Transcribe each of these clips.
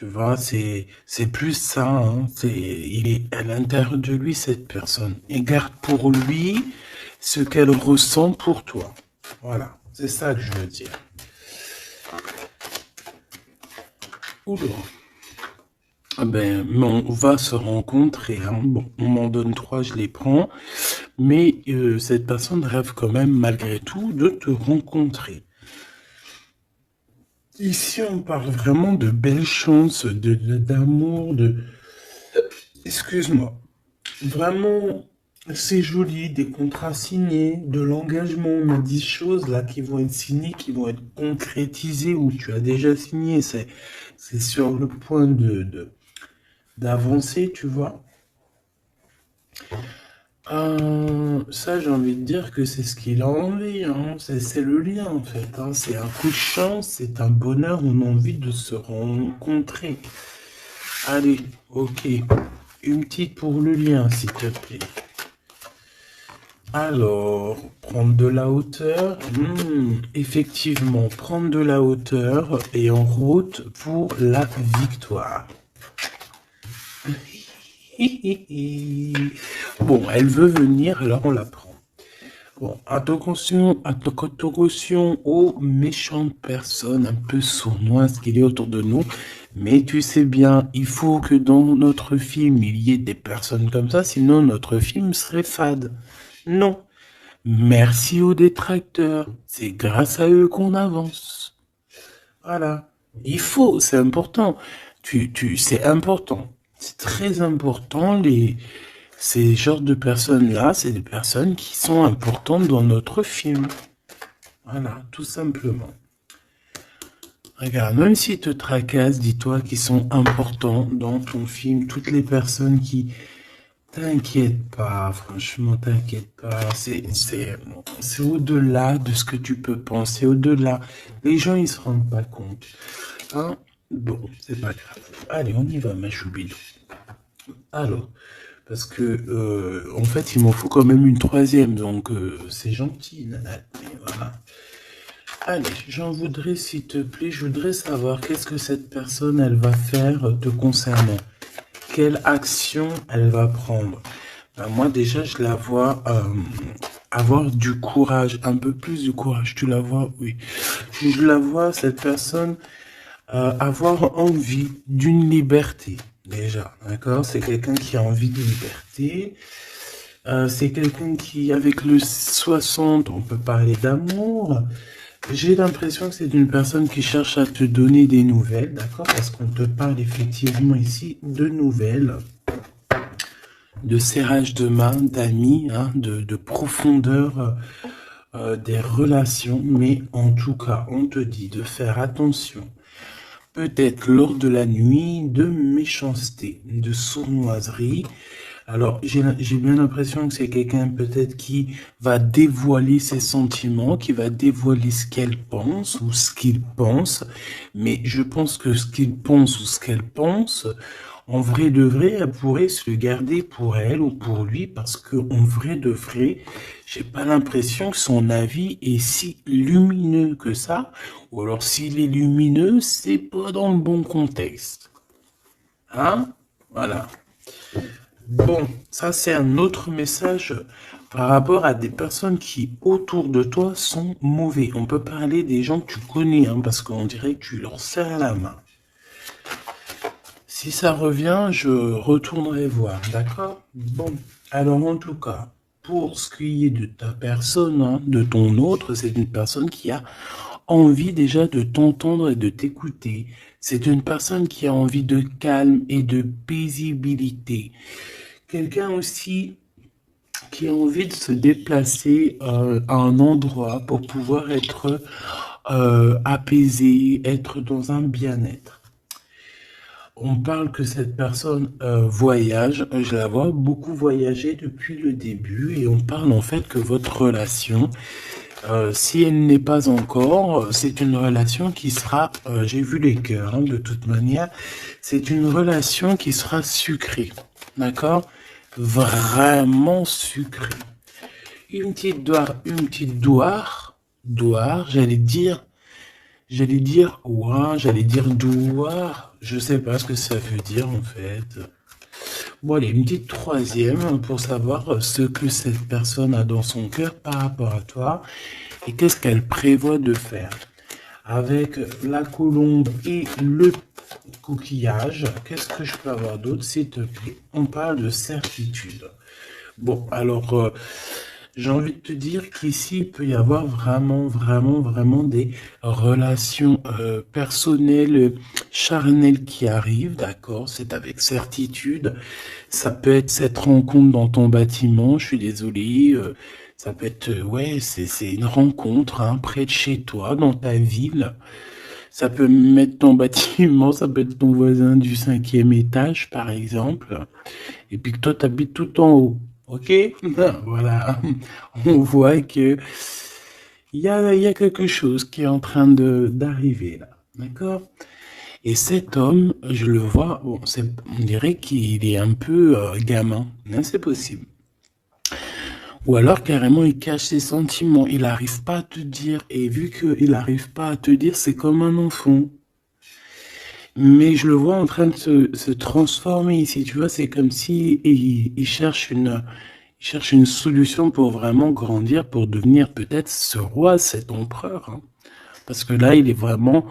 Tu vois, c'est plus ça, hein. Il est à l'intérieur de lui, cette personne. Il garde pour lui ce qu'elle ressent pour toi. Voilà, c'est ça que je veux dire. Oula. Ah ben, mais on va se rencontrer, hein. Bon, on m'en donne trois, je les prends. Mais cette personne rêve quand même, malgré tout, de te rencontrer. Ici, on parle vraiment de belles chances, d'amour, Excuse-moi. Vraiment, c'est joli, des contrats signés, de l'engagement, on a 10 choses là qui vont être signées, qui vont être concrétisées ou tu as déjà signé. C'est sur le point d'avancer, tu vois. Ça, j'ai envie de dire que c'est ce qu'il a envie, hein. C'est le lien en fait, hein. C'est un coup de chance, c'est un bonheur, on a envie de se rencontrer. Allez, ok. Une petite pour le lien, s'il te plaît. Alors, prendre de la hauteur. Effectivement, prendre de la hauteur et en route pour la victoire. Bon, elle veut venir, alors on la prend. Bon, attention aux méchantes personnes un peu sournoises qu'il y a autour de nous. Mais tu sais bien, il faut que dans notre film, il y ait des personnes comme ça, sinon notre film serait fade. Non. Merci aux détracteurs. C'est grâce à eux qu'on avance. Voilà. Il faut, c'est important. C'est important. C'est très important. Ces genres de personnes-là, c'est des personnes qui sont importantes dans notre film. Voilà, tout simplement. Regarde, même s'ils te tracassent, dis-toi qu'ils sont importants dans ton film. Toutes les personnes qui... T'inquiète pas, franchement, t'inquiète pas. C'est au-delà de ce que tu peux penser, au-delà. Les gens, ils se rendent pas compte. Hein? Bon, c'est pas grave. Allez, on y va, ma choubidou. Alors, parce que, en fait, il m'en faut quand même une troisième, donc c'est gentil, nana. Mais voilà. Allez, j'en voudrais, s'il te plaît, je voudrais savoir qu'est-ce que cette personne, elle va faire te concernant. Quelle action elle va prendre? Ben, moi, déjà, je la vois avoir du courage, un peu plus de courage. Tu la vois? Oui. Je la vois, cette personne, avoir envie d'une liberté, déjà. D'accord? C'est quelqu'un qui a envie de liberté. C'est quelqu'un qui, avec le 60, on peut parler d'amour. J'ai l'impression que c'est une personne qui cherche à te donner des nouvelles, d'accord? Parce qu'on te parle effectivement ici de nouvelles, de serrage de main, d'amis, hein, de profondeur des relations. Mais en tout cas, on te dit de faire attention. Peut-être lors de la nuit, de méchanceté, de sournoiserie. Alors, j'ai bien l'impression que c'est quelqu'un peut-être qui va dévoiler ses sentiments, qui va dévoiler ce qu'elle pense ou ce qu'il pense. Mais je pense que ce qu'il pense ou ce qu'elle pense, en vrai de vrai, elle pourrait se le garder pour elle ou pour lui parce que en vrai de vrai, j'ai pas l'impression que son avis est si lumineux que ça. Ou alors s'il est lumineux, c'est pas dans le bon contexte. Hein? Voilà. Bon, ça c'est un autre message par rapport à des personnes qui autour de toi sont mauvais. On peut parler des gens que tu connais, hein, parce qu'on dirait que tu leur serres la main. Si ça revient, je retournerai voir, d'accord? Bon, alors en tout cas, pour ce qui est de ta personne, hein, de ton autre, c'est une personne qui a envie déjà de t'entendre et de t'écouter. C'est une personne qui a envie de calme et de paisibilité. Quelqu'un aussi qui a envie de se déplacer à un endroit pour pouvoir être apaisé, être dans un bien-être. On parle que cette personne voyage, je la vois beaucoup voyager depuis le début et on parle en fait que votre relation, si elle n'est pas encore, c'est une relation qui sera, j'ai vu les cœurs, hein, de toute manière, c'est une relation qui sera sucrée, d'accord? Vraiment sucrée. Une petite douar, j'allais dire, ouah, j'allais dire douar, Je sais pas ce que ça veut dire en fait. Bon, allez, une petite troisième pour savoir ce que cette personne a dans son cœur par rapport à toi et qu'est-ce qu'elle prévoit de faire. Avec la colombe et le coquillage, qu'est-ce que je peux avoir d'autre, s'il te plaît? On parle de certitude. Bon, alors, j'ai envie de te dire qu'ici, il peut y avoir vraiment des relations personnelles, charnelles qui arrivent, d'accord? C'est avec certitude. Ça peut être cette rencontre dans ton bâtiment, je suis désolé. Ça peut être, ouais, c'est une rencontre hein, près de chez toi, dans ta ville. Ça peut mettre ton bâtiment, ça peut être ton voisin du 5e étage, par exemple. Et puis que toi, t'habites tout en haut. Ok? Voilà. On voit que il y a quelque chose qui est en train d'arriver là. D'accord? Et cet homme, je le vois, bon, on dirait qu'il est un peu gamin. Hein, c'est possible. Ou alors carrément il cache ses sentiments, il n'arrive pas à te dire. Et vu qu'il n'arrive pas à te dire, c'est comme un enfant. Mais je le vois en train de se transformer ici, tu vois, c'est comme si il cherche une solution pour vraiment grandir, pour devenir peut-être ce roi, cet empereur. Hein. Parce que là, il est vraiment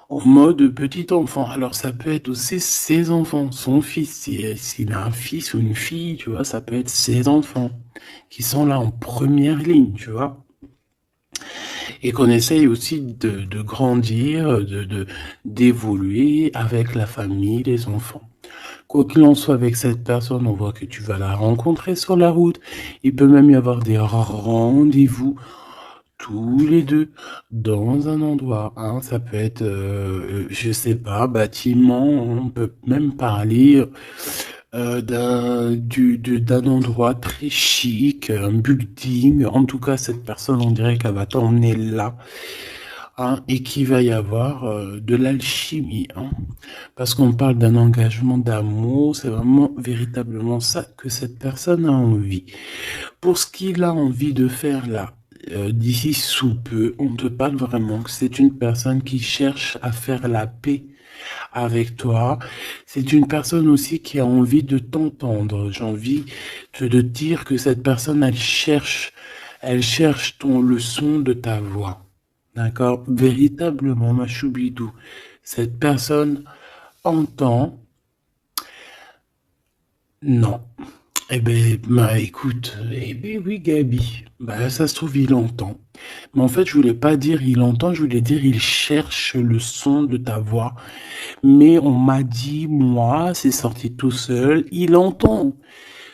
en mode petit enfant. Alors ça peut être aussi ses enfants, son fils, s'il a un fils ou une fille, tu vois, ça peut être ses enfants qui sont là en première ligne, tu vois. Et qu'on essaye aussi de grandir, d'évoluer avec la famille, les enfants. Quoi qu'il en soit avec cette personne, on voit que tu vas la rencontrer sur la route. Il peut même y avoir des rendez-vous tous les deux dans un endroit. Hein. Ça peut être, je sais pas, bâtiment. On peut même parler d'un endroit très chic, un building. En tout cas, cette personne, on dirait qu'elle va t'emmener là. Hein, et qu'il va y avoir de l'alchimie. Hein, parce qu'on parle d'un engagement d'amour, c'est vraiment véritablement ça que cette personne a envie. Pour ce qu'il a envie de faire là, d'ici sous peu, on te parle vraiment que c'est une personne qui cherche à faire la paix avec toi. C'est une personne aussi qui a envie de t'entendre. J'ai envie de dire que cette personne, elle cherche le son de ta voix. D'accord? Véritablement, ma choubidou. Cette personne entend. Non. Eh ben, bah, écoute, eh ben oui, Gabi. Bah, ça se trouve, il entend. Mais en fait, je voulais pas dire il entend, je voulais dire il cherche le son de ta voix. Mais on m'a dit, moi, c'est sorti tout seul, il entend.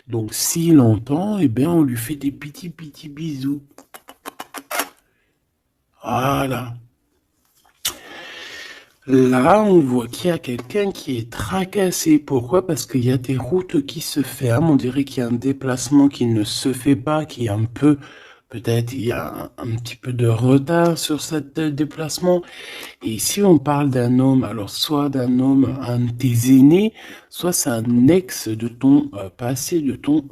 Donc, s'il entend, eh ben, on lui fait des petits bisous. Voilà. Là, on voit qu'il y a quelqu'un qui est tracassé. Pourquoi? Parce qu'il y a des routes qui se ferment. On dirait qu'il y a un déplacement qui ne se fait pas, qui est un peu, peut-être, il y a un petit peu de retard sur cet déplacement. Et si on parle d'un homme, alors soit d'un homme, un de tes aînés, soit c'est un ex de ton passé, de ton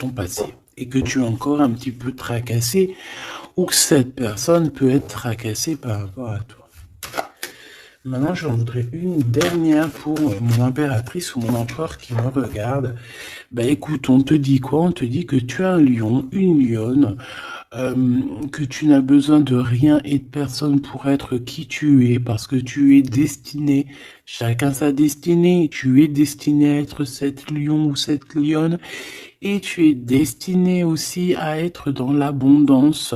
passé. Et que tu es encore un petit peu tracassé, ou que cette personne peut être tracassée par rapport à toi. Maintenant, j'en voudrais une dernière pour mon impératrice ou mon empereur qui me regarde. Bah écoute, on te dit quoi? On te dit que tu es un lion, une lionne, que tu n'as besoin de rien et de personne pour être qui tu es, parce que tu es destiné, chacun sa destinée, tu es destiné à être cette lion ou cette lionne, et tu es destiné aussi à être dans l'abondance.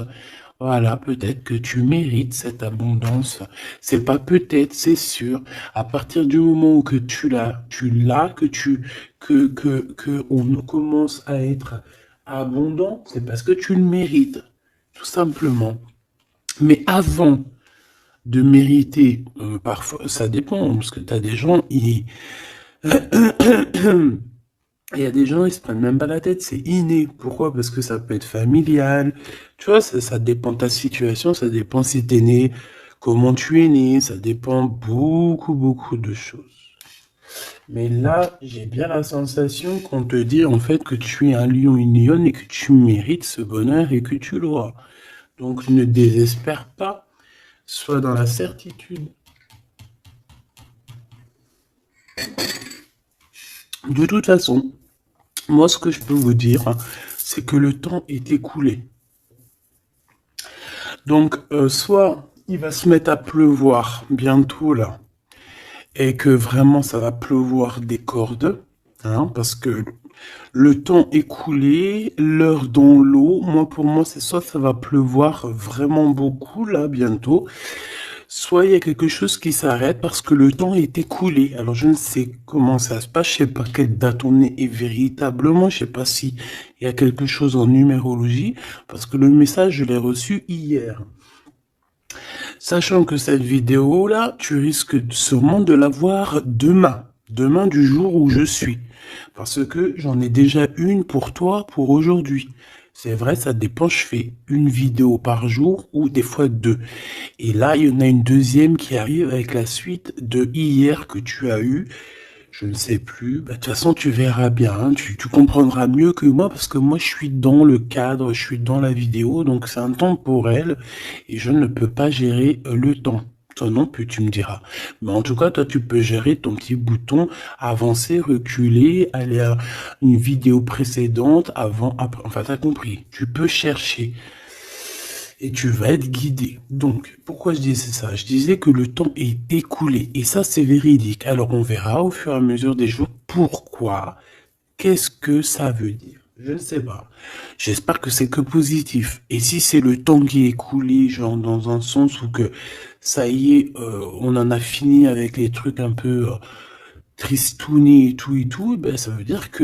Voilà, peut-être que tu mérites cette abondance. C'est pas peut-être, c'est sûr. À partir du moment où que tu l'as, que on commence à être abondant, c'est parce que tu le mérites, tout simplement. Mais avant de mériter, parfois, ça dépend, parce que t'as des gens, il y a des gens, ils se prennent même pas la tête, c'est inné. Pourquoi? Parce que ça peut être familial. Tu vois, ça dépend de ta situation, ça dépend si t'es né, comment tu es né, ça dépend beaucoup de choses. Mais là, j'ai bien la sensation qu'on te dit en fait que tu es un lion, une lionne et que tu mérites ce bonheur et que tu l'auras. Donc ne désespère pas, sois dans la certitude. De toute façon, moi, ce que je peux vous dire, hein, c'est que le temps est écoulé. Donc, soit il va se mettre à pleuvoir bientôt, là, et que vraiment ça va pleuvoir des cordes, hein, parce que le temps écoulé, l'heure dans l'eau, moi pour moi c'est soit ça va pleuvoir vraiment beaucoup là bientôt, soit il y a quelque chose qui s'arrête parce que le temps est écoulé. Alors je ne sais comment ça se passe, je sais pas quelle date on est et véritablement, je sais pas si il y a quelque chose en numérologie, parce que le message je l'ai reçu hier. Sachant que cette vidéo-là, tu risques sûrement de la voir demain. Demain du jour où je suis. Parce que j'en ai déjà une pour toi pour aujourd'hui. C'est vrai, ça dépend, je fais une vidéo par jour ou des fois deux. Et là, il y en a une deuxième qui arrive avec la suite de hier que tu as eu. Je ne sais plus. Bah, de toute façon, tu verras bien. Hein. Tu comprendras mieux que moi parce que moi, je suis dans le cadre, je suis dans la vidéo. Donc, c'est un temporel et je ne peux pas gérer le temps. Toi non plus, tu me diras. Mais en tout cas, toi, tu peux gérer ton petit bouton, avancer, reculer, aller à une vidéo précédente, avant, après. Enfin, t'as compris. Tu peux chercher et tu vas être guidé. Donc, pourquoi je disais ça? Je disais que le temps est écoulé et ça, c'est véridique. Alors, on verra au fur et à mesure des jours pourquoi. Qu'est-ce que ça veut dire? Je ne sais pas. J'espère que c'est que positif. Et si c'est le temps qui est écoulé, genre dans un sens où que ça y est, on en a fini avec les trucs un peu tristounis et tout, ben ça veut dire que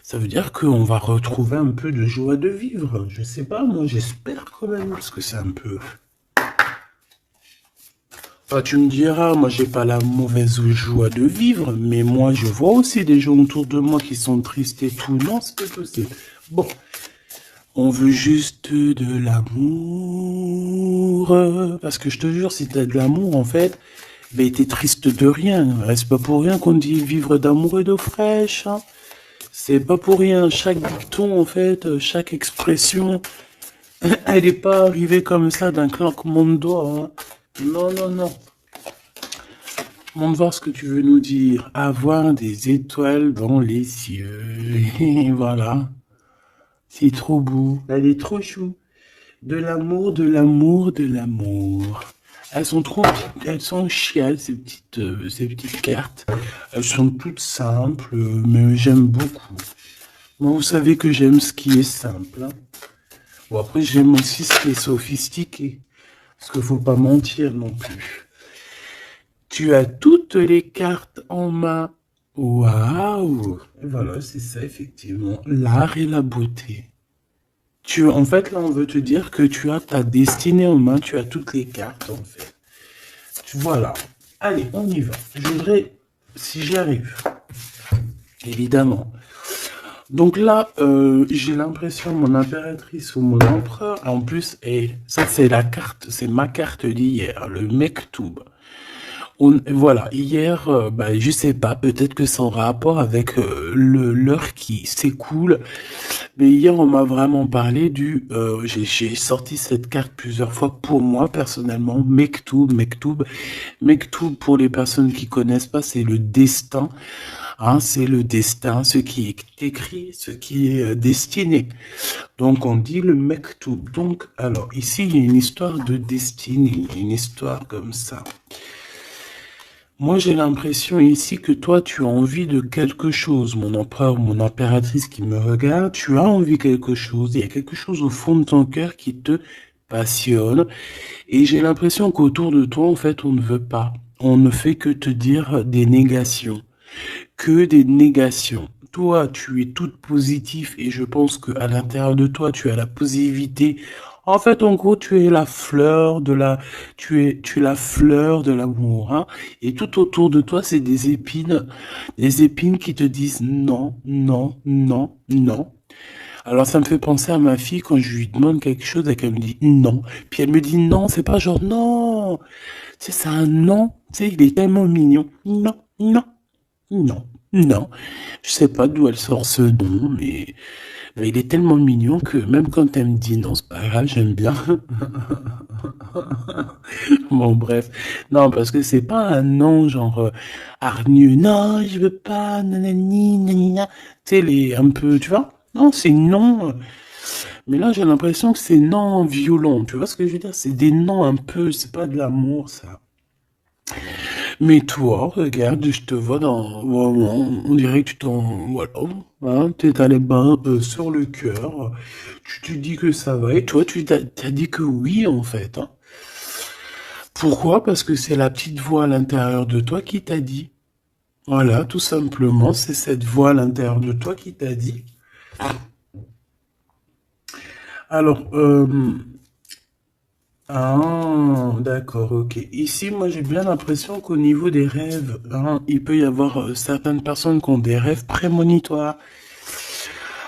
ça veut dire qu'on va retrouver un peu de joie de vivre. Je sais pas, moi j'espère quand même, parce que c'est un peu. Enfin, tu me diras, moi j'ai pas la mauvaise joie de vivre, mais moi je vois aussi des gens autour de moi qui sont tristes et tout. Non, c'est pas possible. Bon, on veut juste de l'amour. Parce que je te jure, si t'as de l'amour, en fait, ben t'es triste de rien. C'est pas pour rien qu'on dit vivre d'amour et d'eau fraîche. Hein. C'est pas pour rien. Chaque dicton, en fait, chaque expression, elle n'est pas arrivée comme ça d'un claquement de doigts. Hein. Non, non, non. Montre voir ce que tu veux nous dire. Avoir des étoiles dans les cieux. Et voilà. C'est trop beau. Elle est trop chou. De l'amour, de l'amour, de l'amour. Elles sont trop, elles sont chiales, ces petites cartes. Elles sont toutes simples, mais j'aime beaucoup. Moi, vous savez que j'aime ce qui est simple. Hein. Bon, après, j'aime aussi ce qui est sophistiqué. Parce qu'il faut pas mentir non plus. Tu as toutes les cartes en main. Waouh! Voilà, c'est ça, effectivement. L'art et la beauté. En fait, là, on veut te dire que tu as ta destinée en main, tu as toutes les cartes, en fait. Voilà. Allez, on y va. Je voudrais, si j'y arrive, évidemment. Donc là, j'ai l'impression, mon impératrice ou mon empereur, en plus, et ça, c'est la carte, c'est ma carte d'hier, le Mektoub. Voilà, hier, bah, je sais pas, peut-être que c'est en rapport avec l'heure qui s'écoule. Mais hier, on m'a vraiment parlé j'ai sorti cette carte plusieurs fois pour moi, personnellement, Mektoub, pour les personnes qui connaissent pas, c'est le destin. Hein, c'est le destin, ce qui est écrit, ce qui est destiné. Donc, on dit le Mektoub. Donc, alors, ici, il y a une histoire de destinée, une histoire comme ça. Moi, j'ai l'impression ici que toi, tu as envie de quelque chose. Mon empereur, mon impératrice qui me regarde, tu as envie de quelque chose. Il y a quelque chose au fond de ton cœur qui te passionne. Et j'ai l'impression qu'autour de toi, en fait, on ne veut pas. On ne fait que te dire des négations. Que des négations. Toi, tu es toute positive et je pense qu'à l'intérieur de toi, tu as la positivité. En fait, en gros, tu es la fleur tu es la fleur de l'amour, hein. Et tout autour de toi, c'est des épines qui te disent non, non, non, non. Alors, ça me fait penser à ma fille quand je lui demande quelque chose et qu'elle me dit non. Puis elle me dit non, c'est pas genre non. Tu sais, c'est un non. Tu sais, il est tellement mignon. Non, non, non, non. Je sais pas d'où elle sort ce nom, mais Mais il est tellement mignon que même quand elle me dit non, c'est pas grave, j'aime bien. Bon, bref. Non, parce que c'est pas un non genre hargneux. Non, je veux pas, nanani, nanina. Tu sais, les un peu, tu vois? Non, c'est non. Mais là, j'ai l'impression que c'est non violent. Tu vois ce que je veux dire? C'est des noms un peu, c'est pas de l'amour, ça. Mais toi, regarde, je te vois dans... Vraiment, on dirait que tu t'en... Voilà, hein, t'es allé bain sur le cœur. Tu te dis que ça va. Et toi, t'as dit que oui, en fait. Hein. Pourquoi? Parce que c'est la petite voix à l'intérieur de toi qui t'a dit. Voilà, tout simplement, c'est cette voix à l'intérieur de toi qui t'a dit. Alors, ah, d'accord, ok. Ici, moi, j'ai bien l'impression qu'au niveau des rêves, hein, il peut y avoir certaines personnes qui ont des rêves prémonitoires.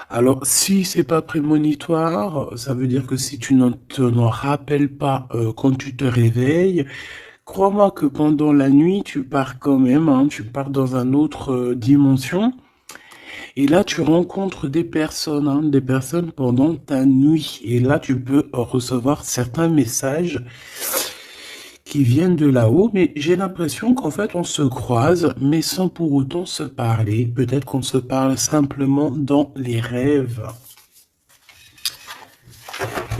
Alors, si c'est pas prémonitoire, ça veut dire que si tu ne t'en rappelles pas quand tu te réveilles, crois-moi que pendant la nuit, tu pars quand même, hein, tu pars dans une autre dimension. Et là, tu rencontres hein, des personnes pendant ta nuit. Et là, tu peux recevoir certains messages qui viennent de là-haut, mais j'ai l'impression qu'en fait, on se croise, mais sans pour autant se parler. Peut-être qu'on se parle simplement dans les rêves.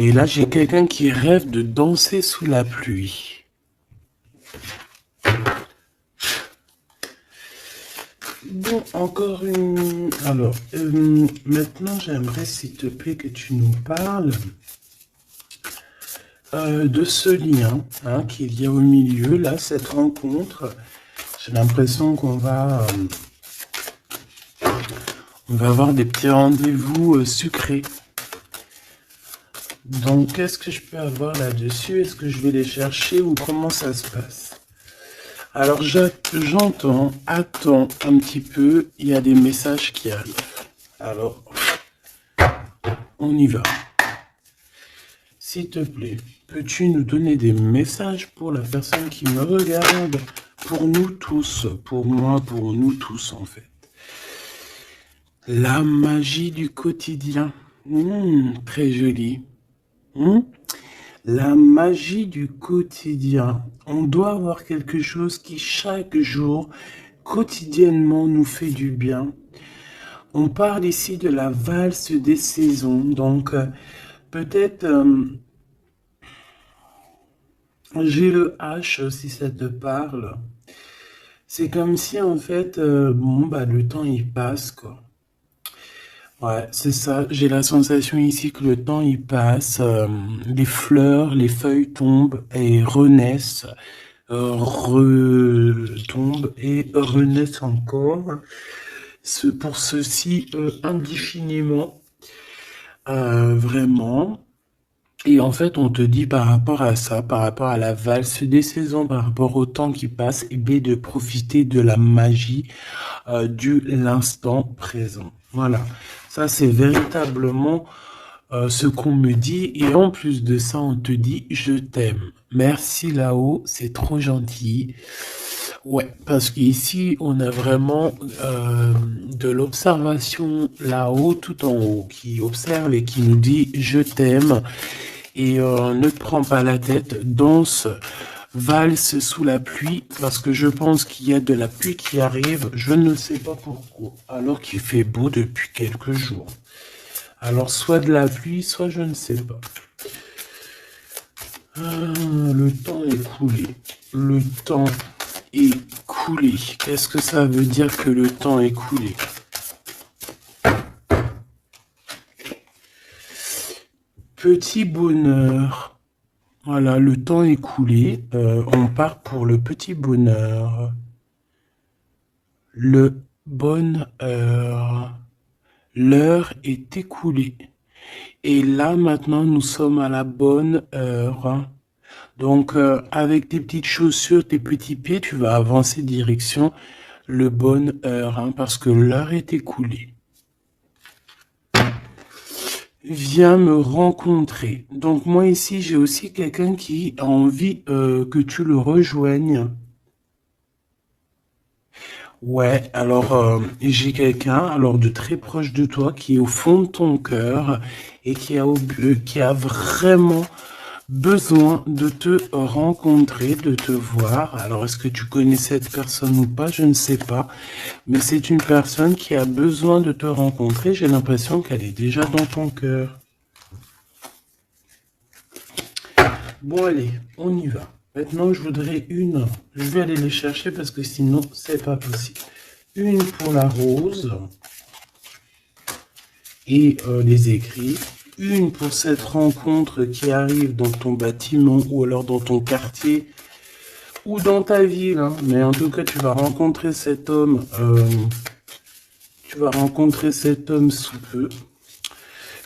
Et là, j'ai quelqu'un qui rêve de danser sous la pluie. Bon, encore une... Alors, maintenant, j'aimerais, s'il te plaît, que tu nous parles de ce lien hein, qu'il y a au milieu, là, cette rencontre. J'ai l'impression on va avoir des petits rendez-vous sucrés. Donc, qu'est-ce que je peux avoir là-dessus? Est-ce que je vais les chercher ou comment ça se passe? Alors, j'entends, attends un petit peu, il y a des messages qui arrivent. Alors, on y va. S'il te plaît, peux-tu nous donner des messages pour la personne qui me regarde? Pour nous tous, pour moi, pour nous tous en fait. La magie du quotidien. Très joli. La magie du quotidien. On doit avoir quelque chose qui chaque jour, quotidiennement, nous fait du bien. On parle ici de la valse des saisons. Donc, peut-être, j'ai le H si ça te parle. C'est comme si, en fait, bon, bah, le temps, il passe, quoi. Ouais, c'est ça. J'ai la sensation ici que le temps il passe, les fleurs, les feuilles tombent et renaissent, retombent et renaissent encore. Pour ceci indéfiniment, vraiment. Et en fait, on te dit par rapport à ça, par rapport à la valse des saisons, par rapport au temps qui passe, et bien de profiter de la magie du l'instant présent. Voilà, ça c'est véritablement ce qu'on me dit. Et en plus de ça, on te dit je t'aime. Merci là-haut, c'est trop gentil. Ouais, parce qu'ici, on a vraiment de l'observation là-haut, tout en haut, qui observe et qui nous dit je t'aime. Et ne te prends pas la tête, danse, valse sous la pluie, parce que je pense qu'il y a de la pluie qui arrive, je ne sais pas pourquoi, alors qu'il fait beau depuis quelques jours. Alors soit de la pluie, soit je ne sais pas. Le temps est coulé. Le temps est coulé. Qu'est-ce que ça veut dire que le temps est coulé? Petit bonheur. Voilà, le temps est coulé. On part pour le petit bonheur. Le bonheur. L'heure est écoulée. Et là, maintenant, nous sommes à la bonne heure. Donc, avec tes petites chaussures, tes petits pieds, tu vas avancer direction le bonne heure, hein, parce que l'heure est écoulée. Viens me rencontrer. Donc, moi, ici, j'ai aussi quelqu'un qui a envie que tu le rejoignes. Ouais, alors j'ai quelqu'un alors de très proche de toi qui est au fond de ton cœur et qui a vraiment besoin de te rencontrer, de te voir. Alors est-ce que tu connais cette personne ou pas? Je ne sais pas, mais c'est une personne qui a besoin de te rencontrer. J'ai l'impression qu'elle est déjà dans ton cœur. Bon allez, on y va. Maintenant, je voudrais une. Je vais aller les chercher parce que sinon, c'est pas possible. Une pour la rose et les écrits. Une pour cette rencontre qui arrive dans ton bâtiment ou alors dans ton quartier ou dans ta ville. Hein. Mais en tout cas, tu vas rencontrer cet homme. Tu vas rencontrer cet homme sous peu.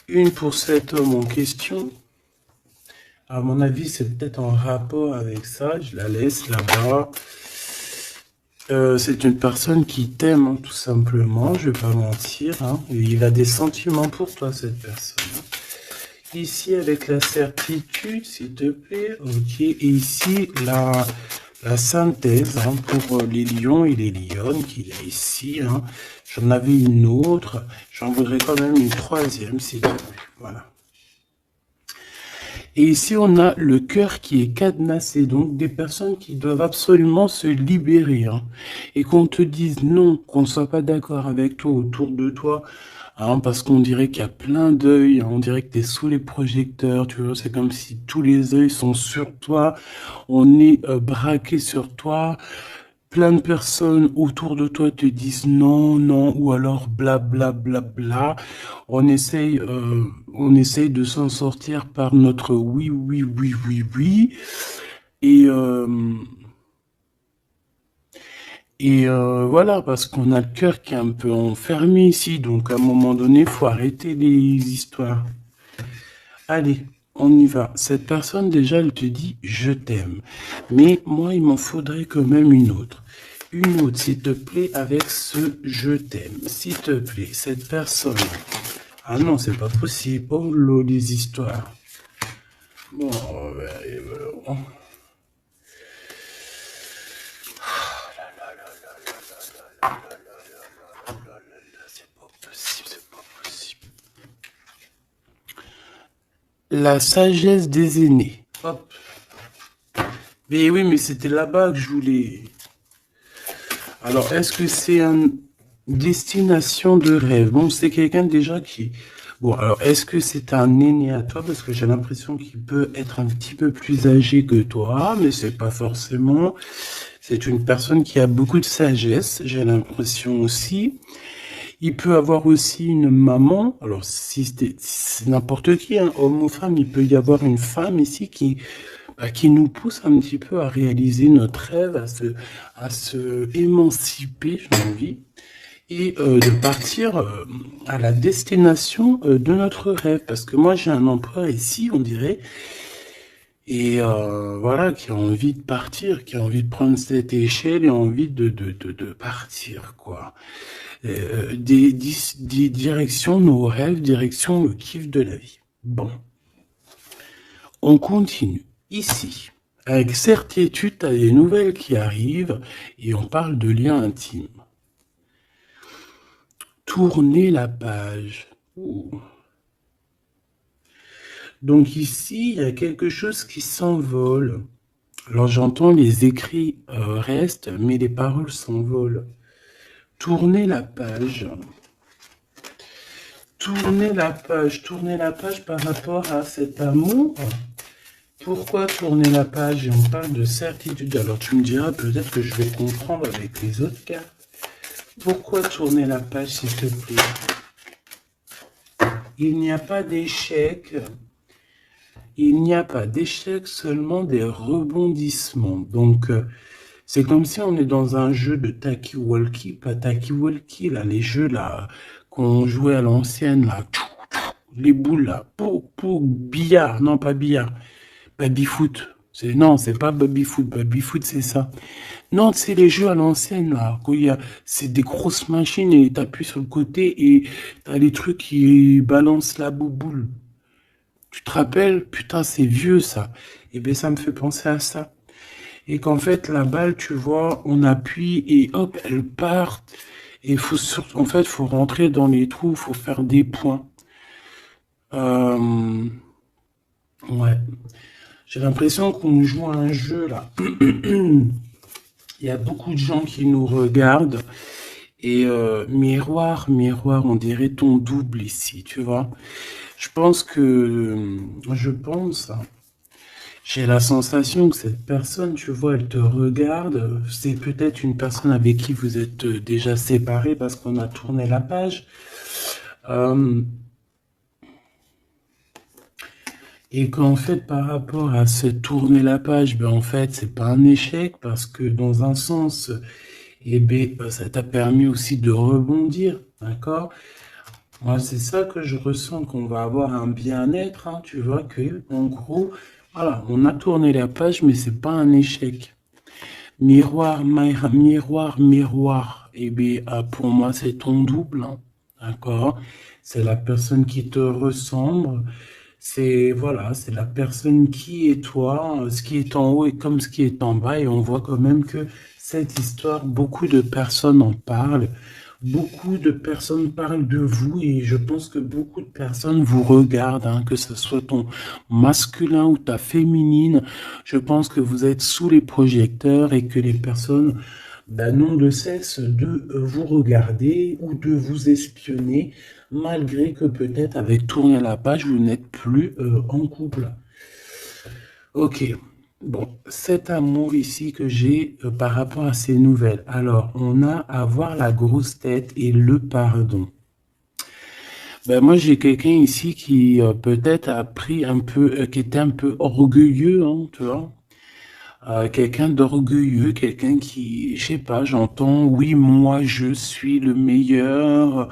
Une pour cet homme en question. À mon avis, c'est peut-être en rapport avec ça. Je la laisse là-bas. C'est une personne qui t'aime, hein, tout simplement. Je vais pas mentir. Hein. Il a des sentiments pour toi, cette personne. Ici, avec la certitude, s'il te plaît. Ok. Et ici, la synthèse hein, pour les lions et les lionnes qu'il y a ici. Hein. J'en avais une autre. J'en voudrais quand même une troisième, s'il te plaît. Voilà. Et ici, on a le cœur qui est cadenassé, donc des personnes qui doivent absolument se libérer. Hein, et qu'on te dise non, qu'on ne soit pas d'accord avec toi, autour de toi, hein, parce qu'on dirait qu'il y a plein d'œils, hein, on dirait que tu es sous les projecteurs, tu vois, c'est comme si tous les œils sont sur toi, on est braqué sur toi, plein de personnes autour de toi te disent non, non, ou alors bla bla bla bla. On essaye de s'en sortir par notre oui, oui, oui, oui, oui. Et, voilà, parce qu'on a le cœur qui est un peu enfermé ici. Donc à un moment donné, il faut arrêter les histoires. Allez, on y va. Cette personne, déjà, elle te dit « je t'aime ». Mais moi, il m'en faudrait quand même une autre. Une autre, s'il te plaît, avec ce « je t'aime ». S'il te plaît, cette personne... Ah non, c'est pas possible. Oh là, les histoires. Bon, ben, c'est pas possible, c'est pas possible. La sagesse des aînés. Hop. Mais oui, mais c'était là-bas que je voulais... Alors, est-ce que c'est une destination de rêve? Bon, c'est quelqu'un déjà qui... Bon, alors, est-ce que c'est un aîné à toi? Parce que j'ai l'impression qu'il peut être un petit peu plus âgé que toi, mais c'est pas forcément. C'est une personne qui a beaucoup de sagesse, j'ai l'impression aussi. Il peut avoir aussi une maman. Alors, si c'est n'importe qui, hein, homme ou femme, il peut y avoir une femme ici qui nous pousse un petit peu à réaliser notre rêve, à se émanciper, j'ai envie, et de partir à la destination de notre rêve. Parce que moi, j'ai un emploi ici, on dirait, et voilà, qui a envie de partir, qui a envie de prendre cette échelle et envie de partir, quoi. Des directions, nos rêves, direction le kiff de la vie. Bon, on continue. Ici, avec certitude, tu as des nouvelles qui arrivent et on parle de liens intimes. Tourner la page. Ouh. Donc ici, il y a quelque chose qui s'envole. Alors j'entends les écrits restent, mais les paroles s'envolent. Tourner la page. Tourner la page par rapport à cet amour. Pourquoi tourner la page? Et on parle de certitude. Alors tu me diras peut-être que je vais comprendre avec les autres cartes. Pourquoi tourner la page, s'il te plaît? Il n'y a pas d'échec. Il n'y a pas d'échec, seulement des rebondissements. Donc, c'est comme si on est dans un jeu de Taki-Walkie, pas Taki-Walkie, là, les jeux là qu'on jouait à l'ancienne, là, les boules là, pour billard, non pas billard, baby-foot. Non, c'est pas baby-foot, baby-foot c'est ça. Non, c'est les jeux à l'ancienne là, c'est des grosses machines et t'appuies sur le côté et t'as les trucs qui balancent la bouboule. Tu te rappelles? Putain, c'est vieux ça. Et bien ça me fait penser à ça. et qu'en fait, la balle, tu vois, on appuie et hop, elle part. Et en fait, faut rentrer dans les trous, faut faire des points. Euh, ouais. J'ai l'impression qu'on joue à un jeu là. Il y a beaucoup de gens qui nous regardent et miroir, miroir, on dirait ton double ici, tu vois. Je pense que, je pense, hein, j'ai la sensation que cette personne, tu vois, elle te regarde. C'est peut-être une personne avec qui vous êtes déjà séparés parce qu'on a tourné la page. Euh, et qu'en fait, par rapport à se tourner la page, ben en fait, c'est pas un échec parce que dans un sens, eh ben, ça t'a permis aussi de rebondir, d'accord? Moi, c'est ça que je ressens, qu'on va avoir un bien-être, hein, tu vois, que, en gros, voilà, on a tourné la page, mais c'est pas un échec. Miroir, miroir, miroir, eh bien, pour moi, c'est ton double, hein, d'accord? C'est la personne qui te ressemble, c'est, voilà, c'est la personne qui est toi, ce qui est en haut et comme ce qui est en bas, et on voit quand même que cette histoire, beaucoup de personnes en parlent. Beaucoup de personnes parlent de vous et je pense que beaucoup de personnes vous regardent, hein, que ce soit ton masculin ou ta féminine. Je pense que vous êtes sous les projecteurs et que les personnes n'ont de cesse de vous regarder ou de vous espionner, malgré que peut-être avec tourner la page, vous n'êtes plus en couple. Ok. Bon, cet amour ici que j'ai par rapport à ces nouvelles. Alors, on a avoir la grosse tête et le pardon. Ben moi, j'ai quelqu'un ici qui peut-être a pris un peu, qui était un peu orgueilleux, hein, tu vois. Quelqu'un d'orgueilleux, quelqu'un qui, je sais pas, j'entends, oui, moi, je suis le meilleur.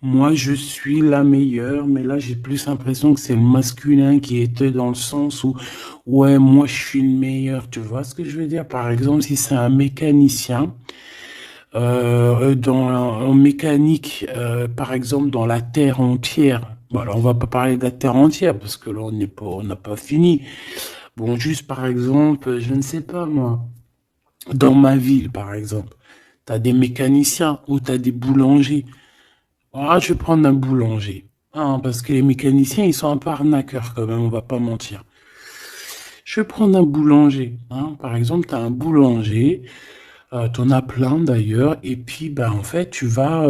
Moi, je suis la meilleure, mais là, j'ai plus l'impression que c'est le masculin qui était dans le sens où, ouais, moi, je suis le meilleur. Tu vois ce que je veux dire? Par exemple, si c'est un mécanicien, en mécanique, par exemple, dans la Terre entière. Bon, alors, on va pas parler de la Terre entière, parce que là, on n'a pas fini. Bon, juste, par exemple, je ne sais pas, moi, dans ma ville, par exemple, t'as des mécaniciens ou t'as des boulangers. Ah, je vais prendre un boulanger. Ah, parce que les mécaniciens, ils sont un peu arnaqueurs quand même, on va pas mentir. Je vais prendre un boulanger. Hein. Par exemple, tu as un boulanger, tu en as plein d'ailleurs, et puis ben, en fait, tu vas,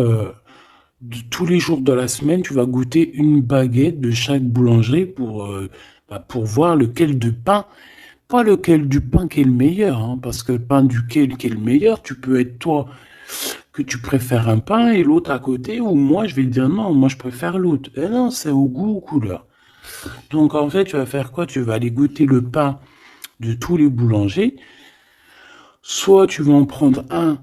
tous les jours de la semaine, tu vas goûter une baguette de chaque boulangerie pour voir lequel de pain, pas lequel du pain qui est le meilleur, hein, parce que le pain duquel qui est le meilleur, tu peux être toi que tu préfères un pain et l'autre à côté, ou moi je vais te dire non, moi je préfère l'autre. Et non, c'est au goût, aux couleurs. Donc en fait, tu vas faire quoi? Tu vas aller goûter le pain de tous les boulangers. Soit tu vas en prendre un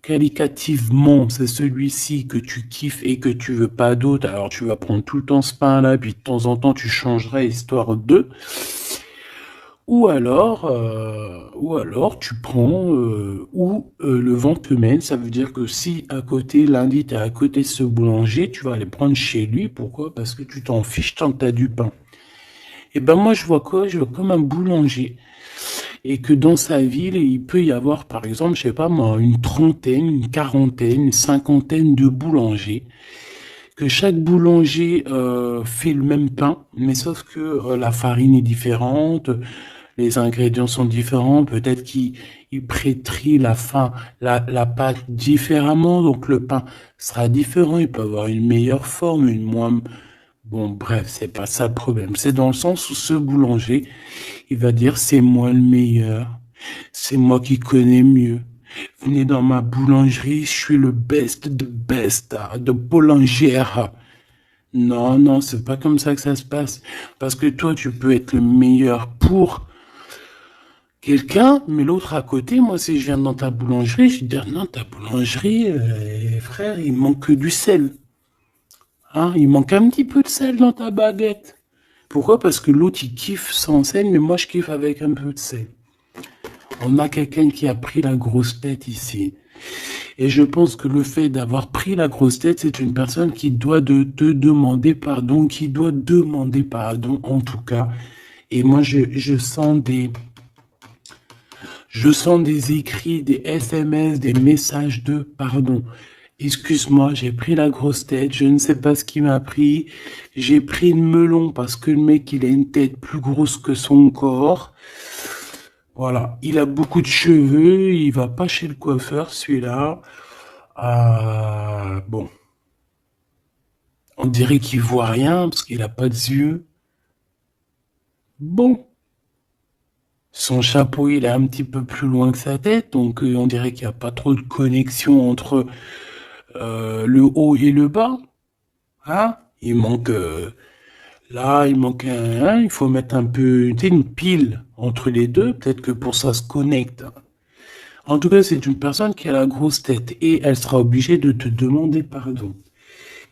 qualitativement, c'est celui-ci que tu kiffes et que tu veux pas d'autre. Alors tu vas prendre tout le temps ce pain-là, puis de temps en temps tu changerais histoire de. Ou alors tu prends où le vent te mène. Ça veut dire que si à côté, lundi, tu es à côté de ce boulanger, tu vas aller prendre chez lui. Pourquoi? Parce que tu t'en fiches tant que tu as du pain. Et ben moi, je vois quoi? Je vois comme un boulanger. Et que dans sa ville, il peut y avoir, par exemple, je sais pas moi, une trentaine, une quarantaine, une cinquantaine de boulangers. Que chaque boulanger fait le même pain, mais sauf que la farine est différente, les ingrédients sont différents, peut-être qu'ils prêtrient la pâte différemment, donc le pain sera différent, il peut avoir une meilleure forme, une moins... Bon, bref, c'est pas ça le problème. C'est dans le sens où ce boulanger, il va dire c'est moi le meilleur, c'est moi qui connais mieux. Venez dans ma boulangerie, je suis le best de best, de boulangère. Non, non, c'est pas comme ça que ça se passe. Parce que toi, tu peux être le meilleur pour quelqu'un, mais l'autre à côté, moi, si je viens dans ta boulangerie, je vais dire, non, ta boulangerie, frère, il manque que du sel. Hein, il manque un petit peu de sel dans ta baguette. Pourquoi? Parce que l'autre, il kiffe sans sel, mais moi, je kiffe avec un peu de sel. On a quelqu'un qui a pris la grosse tête ici. Et je pense que le fait d'avoir pris la grosse tête, c'est une personne qui doit te demander pardon, qui doit demander pardon, en tout cas. Et moi, je sens des écrits, des SMS, des messages de pardon. Excuse-moi, j'ai pris la grosse tête, je ne sais pas ce qui m'a pris. J'ai pris le melon parce que le mec, il a une tête plus grosse que son corps. Voilà, il a beaucoup de cheveux, il va pas chez le coiffeur, celui-là. Bon, on dirait qu'il voit rien parce qu'il a pas de yeux. Bon, son chapeau, il est un petit peu plus loin que sa tête, donc on dirait qu'il n'y a pas trop de connexion entre le haut et le bas. Hein? Il manque là, il manque il faut mettre un peu, tu sais, une pile entre les deux, peut-être que pour ça se connecte. En tout cas, c'est une personne qui a la grosse tête et elle sera obligée de te demander pardon.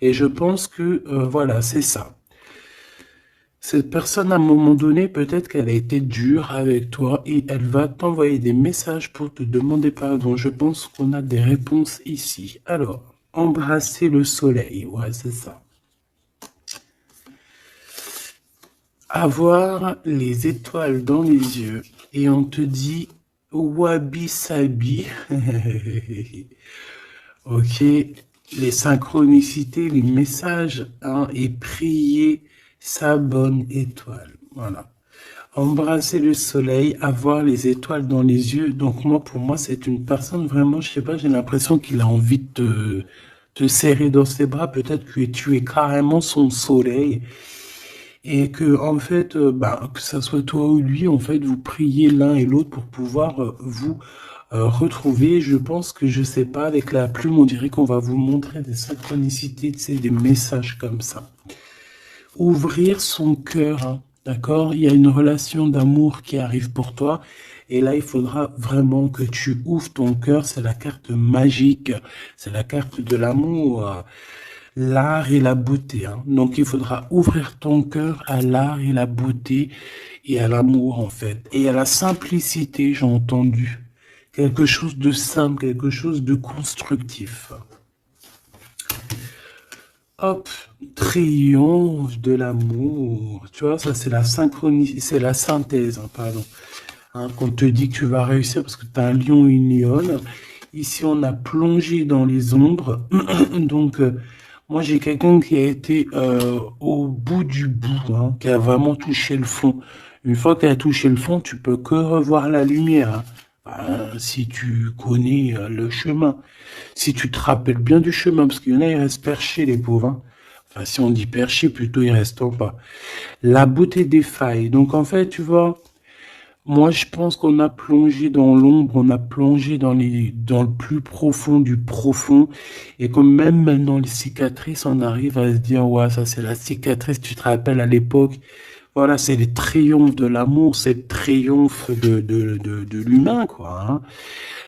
Et je pense que voilà, c'est ça. Cette personne, à un moment donné, peut-être qu'elle a été dure avec toi et elle va t'envoyer des messages pour te demander pardon. Je pense qu'on a des réponses ici. Alors, embrasser le soleil, ouais, c'est ça. Avoir les étoiles dans les yeux et on te dit wabi sabi. Ok, les synchronicités, les messages, hein, et prier sa bonne étoile. Voilà. Embrasser le soleil, avoir les étoiles dans les yeux. Donc moi, pour moi, c'est une personne vraiment, je sais pas, j'ai l'impression qu'il a envie de te serrer dans ses bras. Peut-être que tu es carrément son soleil et que en fait, bah, que ça soit toi ou lui, en fait, vous priez l'un et l'autre pour pouvoir vous retrouver. Je pense que je sais pas, avec la plume, on dirait qu'on va vous montrer des synchronicités, tu sais, des messages comme ça. Ouvrir son cœur, hein, d'accord? Il y a une relation d'amour qui arrive pour toi. Et là, il faudra vraiment que tu ouvres ton cœur. C'est la carte magique. C'est la carte de l'amour, l'art et la beauté, hein. Donc, il faudra ouvrir ton cœur à l'art et la beauté et à l'amour, en fait. Et à la simplicité, j'ai entendu. Quelque chose de simple, quelque chose de constructif. Hop, triomphe de l'amour. Tu vois, ça c'est la synchronie, c'est la synthèse, hein, pardon. Hein, qu'on te dit que tu vas réussir parce que tu as un lion et une lionne. Ici, on a plongé dans les ombres. Donc, moi, j'ai quelqu'un qui a été au bout du bout, hein, qui a vraiment touché le fond. Une fois que tu as touché le fond, tu peux que revoir la lumière, hein. Si tu connais le chemin, si tu te rappelles bien du chemin, parce qu'il y en a, ils restent perchés, les pauvres, hein. Enfin, si on dit perchés, plutôt, ils restent en bas. La beauté des failles. Donc, en fait, tu vois, moi, je pense qu'on a plongé dans l'ombre, on a plongé dans le plus profond du profond, et que même maintenant, les cicatrices, on arrive à se dire, ouais, ça, c'est la cicatrice, tu te rappelles à l'époque, voilà, c'est le triomphe de l'amour, c'est le triomphe de l'humain, quoi, hein.